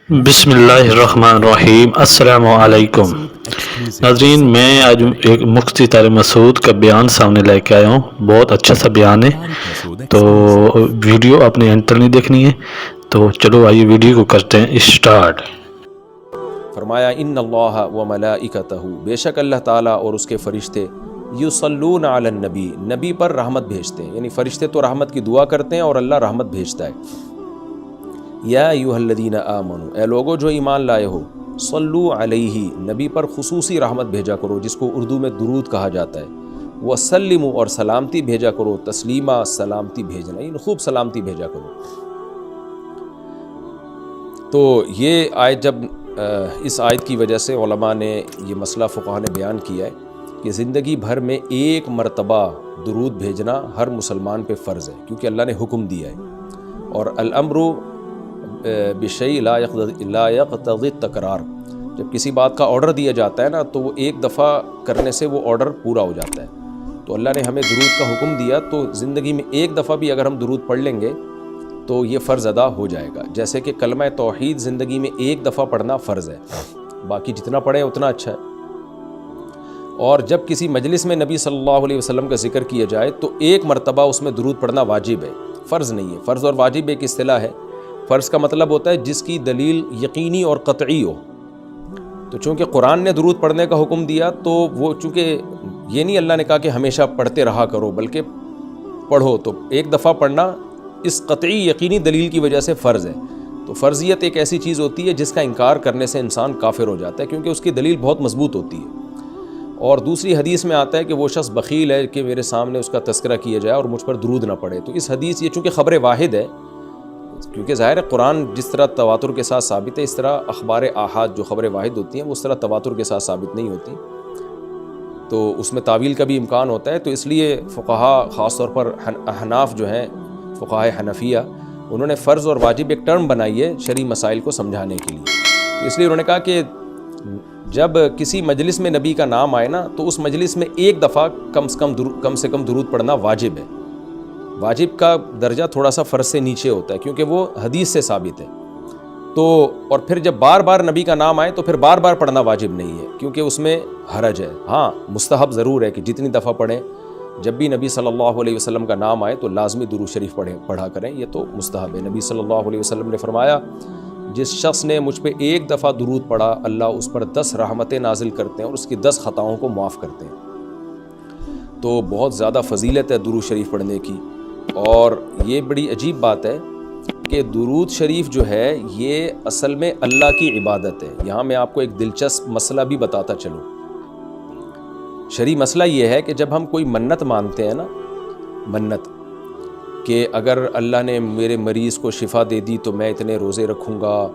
بسم اللہ الرحمن الرحیم۔ السلام علیکم ناظرین، میں آج ایک مفتی طارق مسعود کا بیان سامنے لے کے آیا ہوں۔ بہت اچھا سا بیان ہے، تو ویڈیو آپ نے اینڈ تک نہیں دیکھنی ہے، تو چلو آئیے ویڈیو کو کرتے ہیں اسٹارٹ۔ فرمایا ان اللہ و ملائکتہ، بے شک اللہ تعالیٰ اور اس کے فرشتے یصلون علی النبی، نبی پر رحمت بھیجتے ہیں، یعنی فرشتے تو رحمت کی دعا کرتے ہیں اور اللہ رحمت بھیجتا ہے۔ یا ایھا الذین آمنوا، اے لوگو جو ایمان لائے ہو، صلو علیہ، نبی پر خصوصی رحمت بھیجا کرو جس کو اردو میں درود کہا جاتا ہے، وسلموا، اور سلامتی بھیجا کرو، تسلیمہ، سلامتی بھیجنا، یعنی خوب سلامتی بھیجا کرو۔ تو یہ آیت جب اس آیت کی وجہ سے علماء نے یہ مسئلہ فقہاء نے بیان کیا ہے کہ زندگی بھر میں ایک مرتبہ درود بھیجنا ہر مسلمان پہ فرض ہے، کیونکہ اللہ نے حکم دیا ہے، اور الامر بشیء لا یقتضی التکرار، جب کسی بات کا آرڈر دیا جاتا ہے نا تو وہ ایک دفعہ کرنے سے وہ آرڈر پورا ہو جاتا ہے۔ تو اللہ نے ہمیں درود کا حکم دیا، تو زندگی میں ایک دفعہ بھی اگر ہم درود پڑھ لیں گے تو یہ فرض ادا ہو جائے گا، جیسے کہ کلمہ توحید زندگی میں ایک دفعہ پڑھنا فرض ہے، باقی جتنا پڑھیں اتنا اچھا ہے۔ اور جب کسی مجلس میں نبی صلی اللہ علیہ وسلم کا ذکر کیا جائے تو ایک مرتبہ اس میں درود پڑھنا واجب ہے، فرض نہیں ہے۔ فرض اور واجب ایک اصطلاح ہے۔ فرض کا مطلب ہوتا ہے جس کی دلیل یقینی اور قطعی ہو۔ تو چونکہ قرآن نے درود پڑھنے کا حکم دیا تو وہ چونکہ یہ نہیں اللہ نے کہا کہ ہمیشہ پڑھتے رہا کرو، بلکہ پڑھو، تو ایک دفعہ پڑھنا اس قطعی یقینی دلیل کی وجہ سے فرض ہے۔ تو فرضیت ایک ایسی چیز ہوتی ہے جس کا انکار کرنے سے انسان کافر ہو جاتا ہے، کیونکہ اس کی دلیل بہت مضبوط ہوتی ہے۔ اور دوسری حدیث میں آتا ہے کہ وہ شخص بخیل ہے کہ میرے سامنے اس کا تذکرہ کیا جائے اور مجھ پر درود نہ پڑے۔ تو اس حدیث یہ چونکہ خبر واحد ہے، کیونکہ ظاہر ہے قرآن جس طرح تواتر کے ساتھ ثابت ہے، اس طرح اخبار آحاد جو خبر واحد ہوتی ہیں وہ اس طرح تواتر کے ساتھ ثابت نہیں ہوتی، تو اس میں تعویل کا بھی امکان ہوتا ہے۔ تو اس لیے فقہاء، خاص طور پر احناف جو ہیں، فقہاء حنفیہ، انہوں نے فرض اور واجب ایک ٹرم بنائی ہے شرعی مسائل کو سمجھانے کے لیے۔ تو اس لیے انہوں نے کہا کہ جب کسی مجلس میں نبی کا نام آئے نا تو اس مجلس میں ایک دفعہ کم سے کم درود پڑھنا واجب ہے۔ واجب کا درجہ تھوڑا سا فرض سے نیچے ہوتا ہے کیونکہ وہ حدیث سے ثابت ہے۔ تو اور پھر جب بار بار نبی کا نام آئے تو پھر بار بار پڑھنا واجب نہیں ہے، کیونکہ اس میں حرج ہے۔ ہاں مستحب ضرور ہے کہ جتنی دفعہ پڑھیں، جب بھی نبی صلی اللہ علیہ وسلم کا نام آئے تو لازمی درود شریف پڑھا کریں، یہ تو مستحب ہے۔ نبی صلی اللہ علیہ وسلم نے فرمایا جس شخص نے مجھ پہ ایک دفعہ درود پڑھا، اللہ اس پر 10 رحمتیں نازل کرتے ہیں اور اس کی 10 خطاؤں کو معاف کرتے ہیں۔ تو بہت زیادہ فضیلت ہے درود شریف پڑھنے کی، اور یہ بڑی عجیب بات ہے کہ درود شریف جو ہے یہ اصل میں اللہ کی عبادت ہے۔ یہاں میں آپ کو ایک دلچسپ مسئلہ بھی بتاتا چلوں۔ شرعی مسئلہ یہ ہے کہ جب ہم کوئی منت مانتے ہیں نا، منت کہ اگر اللہ نے میرے مریض کو شفا دے دی تو میں اتنے روزے رکھوں گا،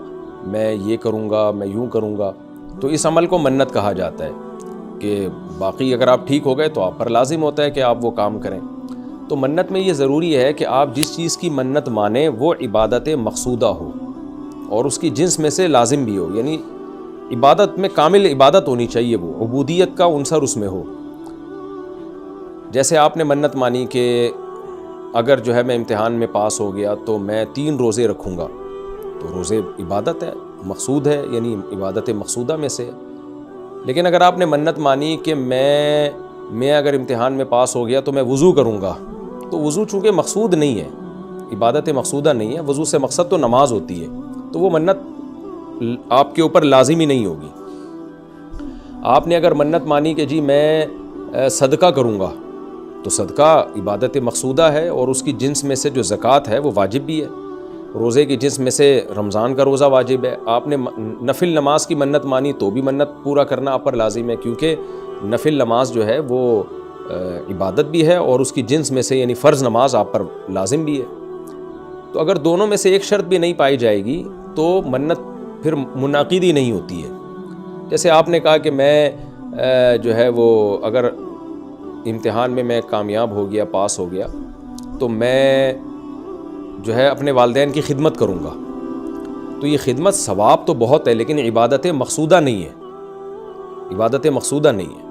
میں یہ کروں گا، میں یوں کروں گا، تو اس عمل کو منت کہا جاتا ہے کہ باقی اگر آپ ٹھیک ہو گئے تو آپ پر لازم ہوتا ہے کہ آپ وہ کام کریں۔ تو منت میں یہ ضروری ہے کہ آپ جس چیز کی منت مانیں وہ عبادت مقصودہ ہو اور اس کی جنس میں سے لازم بھی ہو، یعنی عبادت میں کامل عبادت ہونی چاہیے، وہ عبودیت کا عنصر اس میں ہو۔ جیسے آپ نے منت مانی کہ اگر جو ہے میں امتحان میں پاس ہو گیا تو میں 3 روزے رکھوں گا، تو روزے عبادت ہے، مقصود ہے، یعنی عبادت مقصودہ میں سے۔ لیکن اگر آپ نے منت مانی کہ میں اگر امتحان میں پاس ہو گیا تو میں وضو کروں گا، تو وضو چونکہ مقصود نہیں ہے، عبادت مقصودہ نہیں ہے، وضو سے مقصد تو نماز ہوتی ہے، تو وہ منت آپ کے اوپر لازمی نہیں ہوگی۔ آپ نے اگر منت مانی کہ جی میں صدقہ کروں گا، تو صدقہ عبادت مقصودہ ہے اور اس کی جنس میں سے جو زکوٰۃ ہے وہ واجب بھی ہے۔ روزے کی جنس میں سے رمضان کا روزہ واجب ہے۔ آپ نے نفل نماز کی منت مانی تو بھی منت پورا کرنا آپ پر لازم ہے، کیونکہ نفل نماز جو ہے وہ عبادت بھی ہے اور اس کی جنس میں سے یعنی فرض نماز آپ پر لازم بھی ہے۔ تو اگر دونوں میں سے ایک شرط بھی نہیں پائی جائے گی تو منت پھر منعقد ہی نہیں ہوتی ہے۔ جیسے آپ نے کہا کہ میں جو ہے وہ اگر امتحان میں کامیاب ہو گیا، پاس ہو گیا، تو میں جو ہے اپنے والدین کی خدمت کروں گا، تو یہ خدمت ثواب تو بہت ہے لیکن عبادت مقصودہ نہیں ہے، عبادت مقصودہ نہیں ہے۔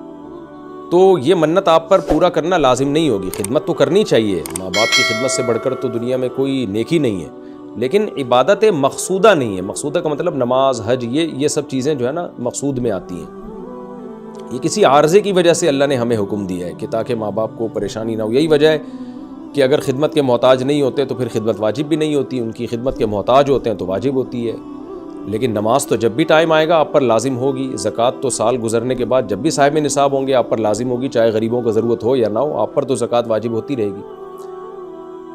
تو یہ منت آپ پر پورا کرنا لازم نہیں ہوگی۔ خدمت تو کرنی چاہیے، ماں باپ کی خدمت سے بڑھ کر تو دنیا میں کوئی نیکی نہیں ہے، لیکن عبادت مقصودہ نہیں ہے. مقصودہ کا مطلب نماز، حج، یہ سب چیزیں جو ہے نا مقصود میں آتی ہیں. یہ کسی عارضے کی وجہ سے اللہ نے ہمیں حکم دیا ہے کہ تاکہ ماں باپ کو پریشانی نہ ہو. یہی وجہ ہے کہ اگر خدمت کے محتاج نہیں ہوتے تو پھر خدمت واجب بھی نہیں ہوتی. ان کی خدمت کے محتاج ہوتے ہیں تو واجب ہوتی ہے. لیکن نماز تو جب بھی ٹائم آئے گا آپ پر لازم ہوگی. زکوٰۃ تو سال گزرنے کے بعد جب بھی صاحب نصاب ہوں گے آپ پر لازم ہوگی، چاہے غریبوں کو ضرورت ہو یا نہ ہو، آپ پر تو زکوٰۃ واجب ہوتی رہے گی.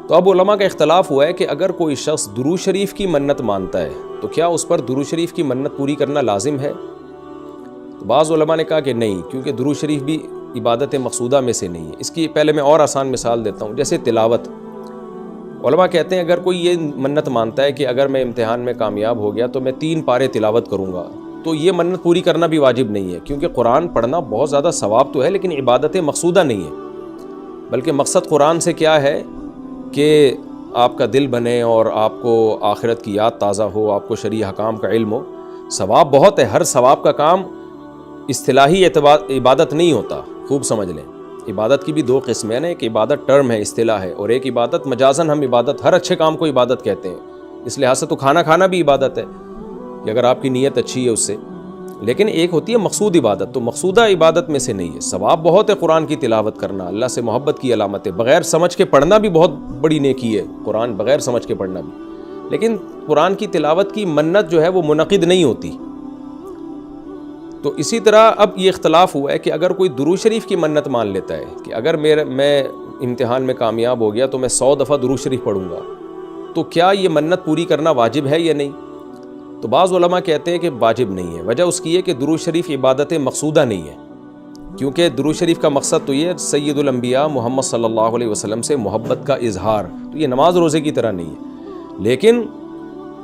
تو اب علماء کا اختلاف ہوا ہے کہ اگر کوئی شخص درود شریف کی منت مانتا ہے تو کیا اس پر درود شریف کی منت پوری کرنا لازم ہے؟ تو بعض علماء نے کہا کہ نہیں، کیونکہ درود شریف بھی عبادت مقصودہ میں سے نہیں ہے. اس کی پہلے میں اور آسان مثال دیتا ہوں. جیسے تلاوت، علماء کہتے ہیں اگر کوئی یہ منت مانتا ہے کہ اگر میں امتحان میں کامیاب ہو گیا تو میں 3 پارے تلاوت کروں گا، تو یہ منت پوری کرنا بھی واجب نہیں ہے. کیونکہ قرآن پڑھنا بہت زیادہ ثواب تو ہے لیکن عبادت مقصودہ نہیں ہے. بلکہ مقصد قرآن سے کیا ہے کہ آپ کا دل بنے اور آپ کو آخرت کی یاد تازہ ہو، آپ کو شرعی حکام کا علم ہو. ثواب بہت ہے، ہر ثواب کا کام اصطلاحی عبادت نہیں ہوتا. خوب سمجھ لیں، عبادت کی بھی 2 قسمیں ہیں. ایک عبادت ٹرم ہے، اصطلاح ہے، اور ایک عبادت مجازن. ہم عبادت ہر اچھے کام کو عبادت کہتے ہیں. اس لحاظ سے تو کھانا کھانا بھی عبادت ہے کہ اگر آپ کی نیت اچھی ہے اس سے. لیکن ایک ہوتی ہے مقصود عبادت، تو مقصودہ عبادت میں سے نہیں ہے. ثواب بہت ہے قرآن کی تلاوت کرنا، اللہ سے محبت کی علامت ہے. بغیر سمجھ کے پڑھنا بھی بہت بڑی نیکی ہے، قرآن بغیر سمجھ کے پڑھنا بھی. لیکن قرآن کی تلاوت کی منت جو ہے وہ منعقد نہیں ہوتی. تو اسی طرح اب یہ اختلاف ہوا ہے کہ اگر کوئی درود شریف کی منت مان لیتا ہے کہ اگر میں امتحان میں کامیاب ہو گیا تو میں 100 دفعہ درود شریف پڑھوں گا، تو کیا یہ منت پوری کرنا واجب ہے یا نہیں؟ تو بعض علماء کہتے ہیں کہ واجب نہیں ہے. وجہ اس کی ہے کہ درود شریف عبادت مقصودہ نہیں ہے. کیونکہ درود شریف کا مقصد تو یہ سید الانبیاء محمد صلی اللہ علیہ وسلم سے محبت کا اظہار، تو یہ نماز روزے کی طرح نہیں ہے. لیکن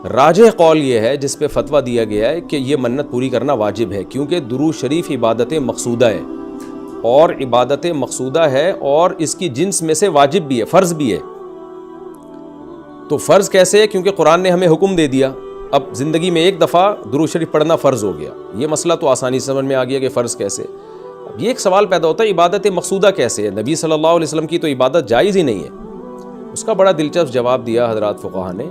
راجح قول یہ ہے جس پہ فتویٰ دیا گیا ہے کہ یہ منت پوری کرنا واجب ہے، کیونکہ درود شریف عبادت مقصودہ ہے. اور عبادت مقصودہ ہے اور اس کی جنس میں سے واجب بھی ہے، فرض بھی ہے. تو فرض کیسے ہے؟ کیونکہ قرآن نے ہمیں حکم دے دیا. اب زندگی میں ایک دفعہ درود شریف پڑھنا فرض ہو گیا. یہ مسئلہ تو آسانی سے سمجھ میں آ گیا کہ فرض کیسے. اب یہ ایک سوال پیدا ہوتا ہے عبادت مقصودہ کیسے ہے؟ نبی صلی اللہ علیہ وسلم کی تو عبادت جائز ہی نہیں ہے. اس کا بڑا دلچسپ جواب دیا حضرات فقہا نے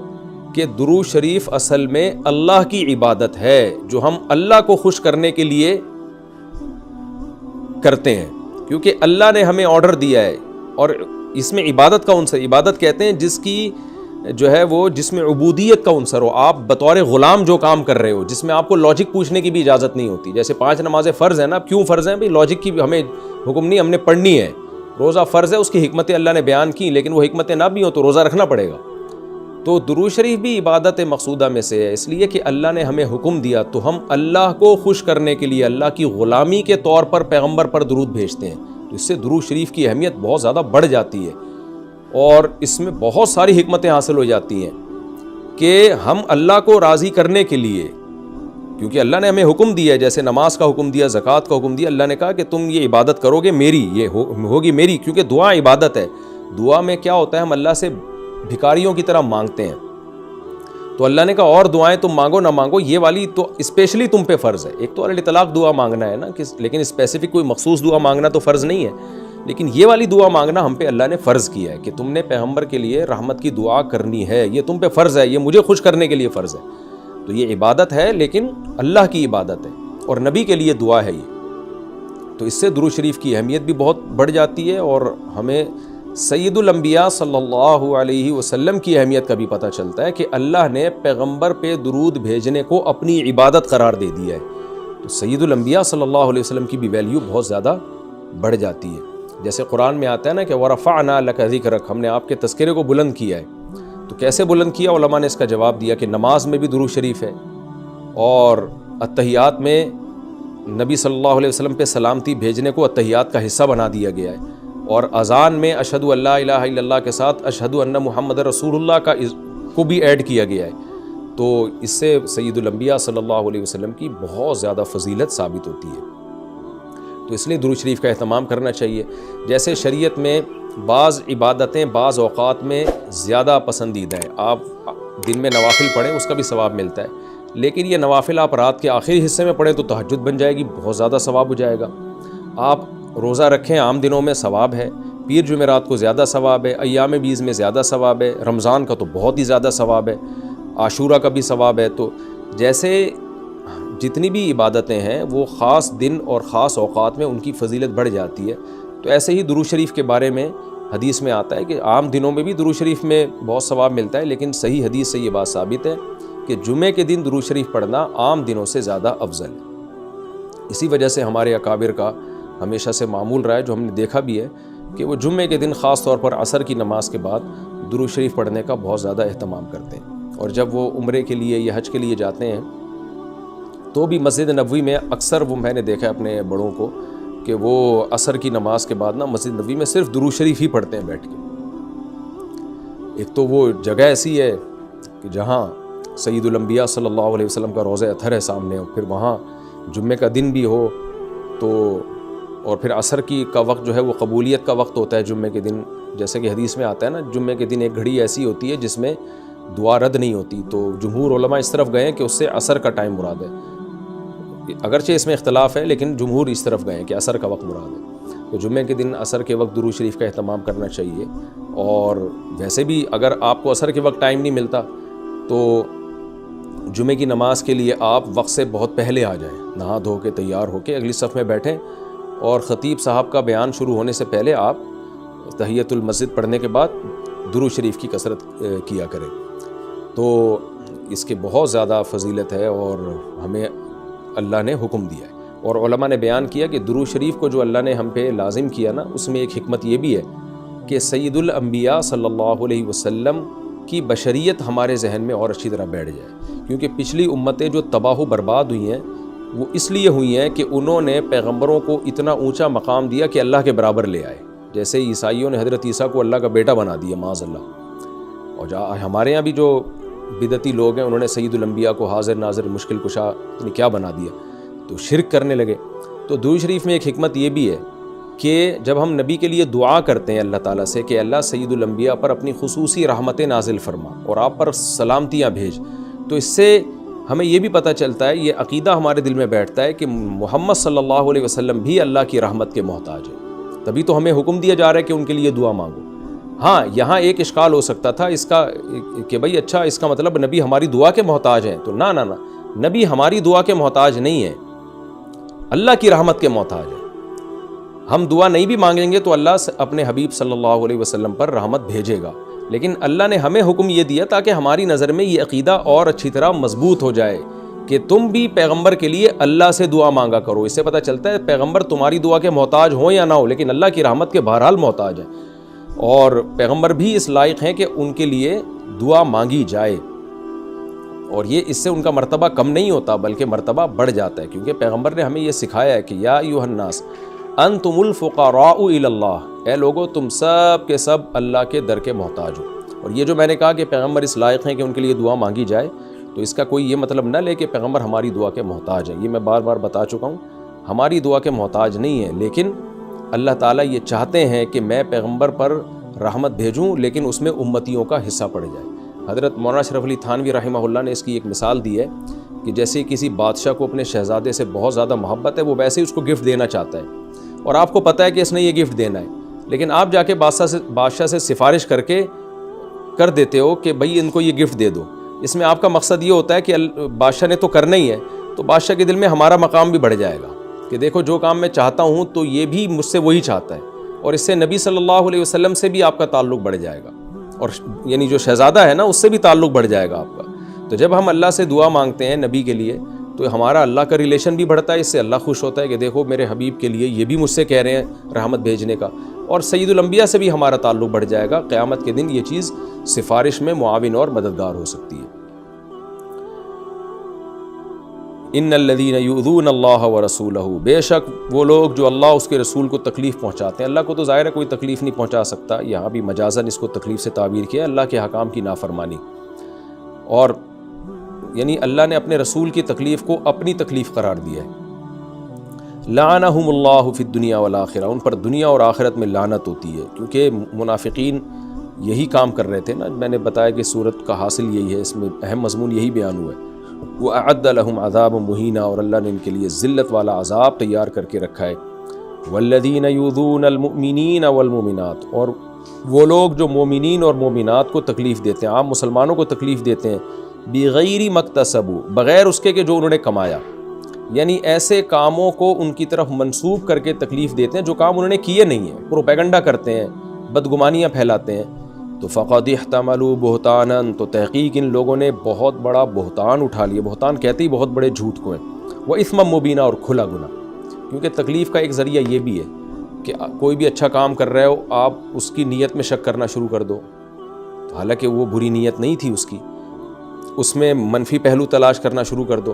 کہ درود شریف اصل میں اللہ کی عبادت ہے جو ہم اللہ کو خوش کرنے کے لیے کرتے ہیں. کیونکہ اللہ نے ہمیں آرڈر دیا ہے، اور اس میں عبادت کا عنصر، عبادت کہتے ہیں جس کی جو ہے وہ جس میں عبودیت کا عنصر ہو. آپ بطور غلام جو کام کر رہے ہو، جس میں آپ کو لاجک پوچھنے کی بھی اجازت نہیں ہوتی. جیسے 5 نمازیں فرض ہیں نا، کیوں فرض ہیں بھائی؟ لاجک کی ہمیں حکم نہیں، ہم نے پڑھنی ہے. روزہ فرض ہے، اس کی حکمتیں اللہ نے بیان کی، لیکن وہ حکمتیں نہ بھی ہوں تو روزہ رکھنا پڑے گا. تو درود شریف بھی عبادت مقصودہ میں سے ہے، اس لیے کہ اللہ نے ہمیں حکم دیا تو ہم اللہ کو خوش کرنے کے لیے اللہ کی غلامی کے طور پر پیغمبر پر درود بھیجتے ہیں. تو اس سے درود شریف کی اہمیت بہت زیادہ بڑھ جاتی ہے، اور اس میں بہت ساری حکمتیں حاصل ہو جاتی ہیں کہ ہم اللہ کو راضی کرنے کے لیے، کیونکہ اللہ نے ہمیں حکم دیا ہے، جیسے نماز کا حکم دیا، زکوٰۃ کا حکم دیا. اللہ نے کہا کہ تم یہ عبادت کرو گے میری، یہ ہوگی میری، کیونکہ دعا عبادت ہے. دعا میں کیا ہوتا ہے؟ ہم اللہ سے بھکاریوں کی طرح مانگتے ہیں. تو اللہ نے کہا اور دعائیں تم مانگو نہ مانگو، یہ والی تو اسپیشلی تم پہ فرض ہے. ایک تو الاطلاق دعا مانگنا ہے نا، لیکن اسپیسیفک کوئی مخصوص دعا مانگنا تو فرض نہیں ہے. لیکن یہ والی دعا مانگنا ہم پہ اللہ نے فرض کیا ہے کہ تم نے پیغمبر کے لیے رحمت کی دعا کرنی ہے، یہ تم پہ فرض ہے، یہ مجھے خوش کرنے کے لیے فرض ہے. تو یہ عبادت ہے، لیکن اللہ کی عبادت ہے اور نبی کے لیے دعا ہے یہ. تو اس سے درود شریف کی اہمیت بھی بہت بڑھ جاتی ہے، اور ہمیں سید الانبیاء صلی اللہ علیہ وسلم کی اہمیت کا بھی پتہ چلتا ہے کہ اللہ نے پیغمبر پہ درود بھیجنے کو اپنی عبادت قرار دے دیا ہے. تو سید الانبیاء صلی اللہ علیہ وسلم کی بھی ویلیو بہت زیادہ بڑھ جاتی ہے. جیسے قرآن میں آتا ہے نا کہ وَرَفَعْنَا لَكَ ذِكْرَكَ، ہم نے آپ کے تذکرے کو بلند کیا ہے. تو کیسے بلند کیا؟ علماء نے اس کا جواب دیا کہ نماز میں بھی درود شریف ہے، اور اتحیات میں نبی صلی اللہ علیہ وسلم پہ سلامتی بھیجنے کو اتحیات کا حصہ بنا دیا گیا ہے، اور اذان میں اشہد ان لا الہ الا اللہ کے ساتھ اشہد ان محمد رسول اللہ کو بھی ایڈ کیا گیا ہے. تو اس سے سید الانبیاء صلی اللہ علیہ وسلم کی بہت زیادہ فضیلت ثابت ہوتی ہے. تو اس لیے درود شریف کا اہتمام کرنا چاہیے. جیسے شریعت میں بعض عبادتیں بعض اوقات میں زیادہ پسندیدہ ہیں. آپ دن میں نوافل پڑھیں، اس کا بھی ثواب ملتا ہے، لیکن یہ نوافل آپ رات کے آخری حصے میں پڑھیں تو تہجد بن جائے گی، بہت زیادہ ثواب ہو جائے گا. آپ روزہ رکھیں، عام دنوں میں ثواب ہے، پیر جمعرات کو زیادہ ثواب ہے، ایام بیز میں زیادہ ثواب ہے، رمضان کا تو بہت ہی زیادہ ثواب ہے، عاشورہ کا بھی ثواب ہے۔ تو جیسے جتنی بھی عبادتیں ہیں وہ خاص دن اور خاص اوقات میں ان کی فضیلت بڑھ جاتی ہے، تو ایسے ہی درود شریف کے بارے میں حدیث میں آتا ہے کہ عام دنوں میں بھی درود شریف میں بہت ثواب ملتا ہے، لیکن صحیح حدیث سے یہ بات ثابت ہے کہ جمعے کے دن درود شریف پڑھنا عام دنوں سے زیادہ افضل ہے۔ اسی وجہ سے ہمارے اکابر کا ہمیشہ سے معمول رہا ہے، جو ہم نے دیکھا بھی ہے کہ وہ جمعے کے دن خاص طور پر عصر کی نماز کے بعد درود شریف پڑھنے کا بہت زیادہ اہتمام کرتے ہیں، اور جب وہ عمرے کے لیے یا حج کے لیے جاتے ہیں تو بھی مسجد نبوی میں اکثر وہ میں نے دیکھا ہے اپنے بڑوں کو کہ وہ عصر کی نماز کے بعد مسجد نبوی میں صرف درود شریف ہی پڑھتے ہیں بیٹھ کے۔ ایک تو وہ جگہ ایسی ہے کہ جہاں سید الانبیاء صلی اللہ علیہ وسلم کا روضہ اطہر ہے سامنے، اور پھر وہاں جمعے کا دن بھی ہو تو، اور پھر عصر کا وقت جو ہے وہ قبولیت کا وقت ہوتا ہے جمعے کے دن، جیسے کہ حدیث میں آتا ہے نا، جمعے کے دن ایک گھڑی ایسی ہوتی ہے جس میں دعا رد نہیں ہوتی، تو جمہور علماء اس طرف گئے ہیں کہ اس سے عصر کا ٹائم مراد ہے، اگرچہ اس میں اختلاف ہے لیکن جمہور اس طرف گئے ہیں کہ عصر کا وقت مراد ہے۔ تو جمعے کے دن عصر کے وقت درود شریف کا اہتمام کرنا چاہیے، اور ویسے بھی اگر آپ کو عصر کے وقت ٹائم نہیں ملتا تو جمعے کی نماز کے لیے آپ وقت سے بہت پہلے آ جائیں، نہا دھو کے تیار ہو کے اگلی صف میں بیٹھیں، اور خطیب صاحب کا بیان شروع ہونے سے پہلے آپ تحیۃ المسجد پڑھنے کے بعد درود شریف کی کثرت کیا کریں، تو اس کے بہت زیادہ فضیلت ہے اور ہمیں اللہ نے حکم دیا ہے۔ اور علماء نے بیان کیا کہ درود شریف کو جو اللہ نے ہم پہ لازم کیا نا، اس میں ایک حکمت یہ بھی ہے کہ سید الانبیاء صلی اللہ علیہ وسلم کی بشریت ہمارے ذہن میں اور اچھی طرح بیٹھ جائے، کیونکہ پچھلی امتیں جو تباہ و برباد ہوئی ہیں وہ اس لیے ہوئی ہیں کہ انہوں نے پیغمبروں کو اتنا اونچا مقام دیا کہ اللہ کے برابر لے آئے، جیسے عیسائیوں نے حضرت عیسیٰ کو اللہ کا بیٹا بنا دیا معاذ اللہ، اور ہمارے ہاں بھی جو بدعتی لوگ ہیں انہوں نے سید الانبیاء کو حاضر ناظر مشکل کشا کیا بنا دیا، تو شرک کرنے لگے۔ تو درود شریف میں ایک حکمت یہ بھی ہے کہ جب ہم نبی کے لیے دعا کرتے ہیں اللہ تعالیٰ سے کہ اللہ سید الانبیاء پر اپنی خصوصی رحمتیں نازل فرما اور آپ پر سلامتیاں بھیج، تو اس سے ہمیں یہ بھی پتہ چلتا ہے، یہ عقیدہ ہمارے دل میں بیٹھتا ہے کہ محمد صلی اللہ علیہ وسلم بھی اللہ کی رحمت کے محتاج ہیں، تبھی تو ہمیں حکم دیا جا رہا ہے کہ ان کے لیے دعا مانگو۔ ہاں یہاں ایک اشکال ہو سکتا تھا اس کا کہ بھئی اچھا اس کا مطلب نبی ہماری دعا کے محتاج ہیں، تو نہ نبی ہماری دعا کے محتاج نہیں ہے، اللہ کی رحمت کے محتاج ہے۔ ہم دعا نہیں بھی مانگیں گے تو اللہ اپنے حبیب صلی اللہ علیہ وسلم پر رحمت بھیجے گا، لیکن اللہ نے ہمیں حکم یہ دیا تاکہ ہماری نظر میں یہ عقیدہ اور اچھی طرح مضبوط ہو جائے کہ تم بھی پیغمبر کے لیے اللہ سے دعا مانگا کرو۔ اس سے پتہ چلتا ہے پیغمبر تمہاری دعا کے محتاج ہوں یا نہ ہو، لیکن اللہ کی رحمت کے بہرحال محتاج ہیں، اور پیغمبر بھی اس لائق ہیں کہ ان کے لیے دعا مانگی جائے، اور یہ اس سے ان کا مرتبہ کم نہیں ہوتا بلکہ مرتبہ بڑھ جاتا ہے، کیونکہ پیغمبر نے ہمیں یہ سکھایا ہے کہ یا ایھا الناس انتم الفقراء الی اللہ، اے لوگو تم سب کے سب اللہ کے در کے محتاج ہو۔ اور یہ جو میں نے کہا کہ پیغمبر اس لائق ہیں کہ ان کے لیے دعا مانگی جائے، تو اس کا کوئی یہ مطلب نہ لے کہ پیغمبر ہماری دعا کے محتاج ہیں، یہ میں بار بار بتا چکا ہوں، ہماری دعا کے محتاج نہیں ہیں، لیکن اللہ تعالیٰ یہ چاہتے ہیں کہ میں پیغمبر پر رحمت بھیجوں لیکن اس میں امتیوں کا حصہ پڑ جائے۔ حضرت مولانا اشرف علی تھانوی رحمہ اللہ نے اس کی ایک مثال دی ہے کہ جیسے کسی بادشاہ کو اپنے شہزادے سے بہت زیادہ محبت ہے، وہ ویسے ہی اس کو گفٹ دینا چاہتا ہے، اور آپ کو پتہ ہے کہ اس نے یہ گفٹ دینا ہے، لیکن آپ جا کے بادشاہ سے سفارش کر دیتے ہو کہ بھئی ان کو یہ گفٹ دے دو۔ اس میں آپ کا مقصد یہ ہوتا ہے کہ بادشاہ نے تو کرنا ہی ہے، تو بادشاہ کے دل میں ہمارا مقام بھی بڑھ جائے گا کہ دیکھو جو کام میں چاہتا ہوں تو یہ بھی مجھ سے وہی چاہتا ہے، اور اس سے نبی صلی اللہ علیہ وسلم سے بھی آپ کا تعلق بڑھ جائے گا، اور یعنی جو شہزادہ ہے نا اس سے بھی تعلق بڑھ جائے گا آپ کا۔ تو جب ہم اللہ سے دعا مانگتے ہیں نبی کے لیے تو ہمارا اللہ کا ریلیشن بھی بڑھتا ہے، اس سے اللہ خوش ہوتا ہے کہ دیکھو میرے حبیب کے لیے یہ بھی مجھ سے کہہ رہے ہیں رحمت بھیجنے کا، اور سید الانبیاء سے بھی ہمارا تعلق بڑھ جائے گا۔ قیامت کے دن یہ چیز سفارش میں معاون اور مددگار ہو سکتی ہے۔ ان الذین یؤذون اللہ ورسولہ، بے شک وہ لوگ جو اللہ اس کے رسول کو تکلیف پہنچاتے ہیں، اللہ کو تو ظاہر ہے کوئی تکلیف نہیں پہنچا سکتا، یہاں بھی مجازاً اس کو تکلیف سے تعبیر کیا، اللہ کے حکام کی نافرمانی، اور یعنی اللہ نے اپنے رسول کی تکلیف کو اپنی تکلیف قرار دیا ہے۔ لعنہم اللہ فی الدنیا والآخرہ، ان پر دنیا اور آخرت میں لعنت ہوتی ہے، کیونکہ منافقین یہی کام کر رہے تھے نا، میں نے بتایا کہ سورت کا حاصل یہی ہے، اس میں اہم مضمون یہی بیان ہوا ہے۔ وَأَعَدَّ لَهُمْ عَذَابًا مُهِينًا، اور اللہ نے ان کے لیے ذلت والا عذاب تیار کر کے رکھا ہے۔ والذین یؤذون المؤمنین والمؤمنات، اور وہ لوگ جو مومنین اور مومنات کو تکلیف دیتے ہیں، عام مسلمانوں کو تکلیف دیتے ہیں، بغیر مکتسبوا، بغیر اس کے کہ جو انہوں نے کمایا، یعنی ایسے کاموں کو ان کی طرف منسوب کر کے تکلیف دیتے ہیں جو کام انہوں نے کیے نہیں ہیں، پروپیگنڈا کرتے ہیں، بدگمانیاں پھیلاتے ہیں، تو فقد احتملوا بہتانا، تو تحقیق ان لوگوں نے بہت بڑا بہتان اٹھا لیا۔ بہتان کہتے ہی بہت بڑے جھوٹ کو ہے، وہ اثما مبینہ، اور کھلا گناہ، کیونکہ تکلیف کا ایک ذریعہ یہ بھی ہے کہ کوئی بھی اچھا کام کر رہے ہو، آپ اس کی نیت میں شک کرنا شروع کر دو، حالانکہ وہ بری نیت نہیں تھی اس کی، اس میں منفی پہلو تلاش کرنا شروع کر دو۔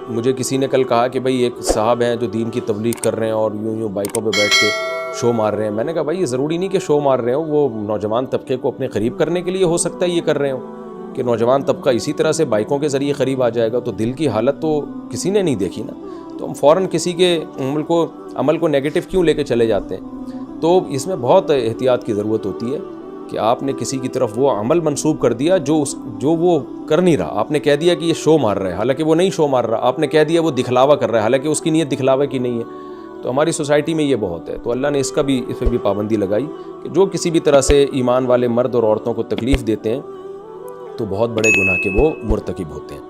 مجھے کسی نے کل کہا کہ بھئی ایک صاحب ہیں جو دین کی تبلیغ کر رہے ہیں اور یوں بائکوں پہ بیٹھ کے شو مار رہے ہیں۔ میں نے کہا بھائی یہ ضروری نہیں کہ شو مار رہے ہو، وہ نوجوان طبقے کو اپنے قریب کرنے کے لیے ہو سکتا ہے یہ کر رہے ہوں، کہ نوجوان طبقہ اسی طرح سے بائکوں کے ذریعے قریب آ جائے گا، تو دل کی حالت تو کسی نے نہیں دیکھی نا، تو ہم فوراً کسی کے عمل کو نیگیٹو کیوں لے کے چلے جاتے ہیں؟ تو اس میں بہت احتیاط کی ضرورت ہوتی ہے کہ آپ نے کسی کی طرف وہ عمل منسوب کر دیا جو وہ کر نہیں رہا، آپ نے کہہ دیا کہ یہ شو مار رہا ہے، حالانکہ وہ نہیں شو مار رہا، آپ نے کہہ دیا وہ دکھلاوا کر رہا ہے، حالانکہ اس کی نیت دکھلاوے کی نہیں ہے۔ تو ہماری سوسائٹی میں یہ بہت ہے، تو اللہ نے اس پہ بھی پابندی لگائی کہ جو کسی بھی طرح سے ایمان والے مرد اور عورتوں کو تکلیف دیتے ہیں تو بہت بڑے گناہ کے وہ مرتکب ہوتے ہیں۔